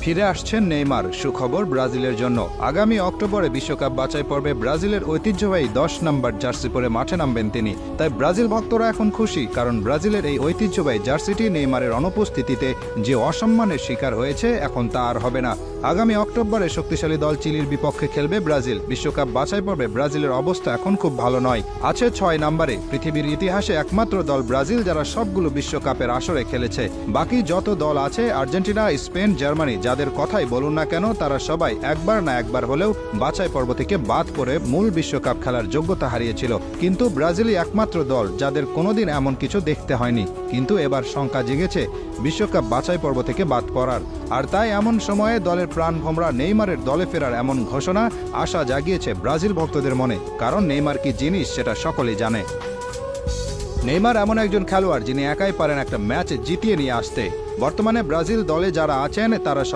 ফিরে আসছেন নেইমার। সুখবর ব্রাজিলের জন্য। আগামী অক্টোবরে বিশ্বকাপ বাছাই পর্বে ব্রাজিলের ঐতিহ্যবাহী 10 নম্বর জার্সি পরে মাঠে নামবেন তিনি। তাই ব্রাজিল ভক্তরা এখন খুশি, কারণ ব্রাজিলের এই ঐতিহ্যবাহী জার্সিটি নেইমারের অনুপস্থিতিতে যে অসম্মানের শিকার হয়েছে, এখন তা আর হবে না। আগামী অক্টোবরে শক্তিশালী দল চিলির বিপক্ষে খেলবে ব্রাজিল। বিশ্বকাপ বাছাই পর্বে ব্রাজিলের অবস্থা এখন খুব ভালো নয়, আছে 6 নম্বরে। পৃথিবীর ইতিহাসে একমাত্র দল ব্রাজিল যারা সবগুলো বিশ্বকাপের আসরে খেলেছে। বাকি যত দল আছে, আর্জেন্টিনা, স্পেন, জার্মানি, যাদের কথাই বলুন না কেন, তারা সবাই একবার না একবার হলেও বাছাই পর্ব থেকে বাদ পড়ে মূল বিশ্বকাপ খেলার যোগ্যতা হারিয়েছিল। কিন্তু ব্রাজিলই একমাত্র দল যাদের কোনোদিন এমন কিছু দেখতে হয়নি। কিন্তু এবার শঙ্কা জেগেছে বিশ্বকাপ বাছাই পর্ব থেকে বাদ পড়ার। আর তাই এমন সময়ে দলের প্রাণভোমরা নেইমারের দলে ফেরার এমন ঘোষণা আশা জাগিয়েছে ব্রাজিল ভক্তদের মনে। কারণ নেইমার কি জিনিস সেটা সকলেই জানে। নেইমার এমন একজন খেলোয়াড় যিনি একাই পারেন একটা ম্যাচ জিতিয়ে নিয়ে আসতে। বর্তমানে ব্রাজিল দলে যারা আছেন তারা সব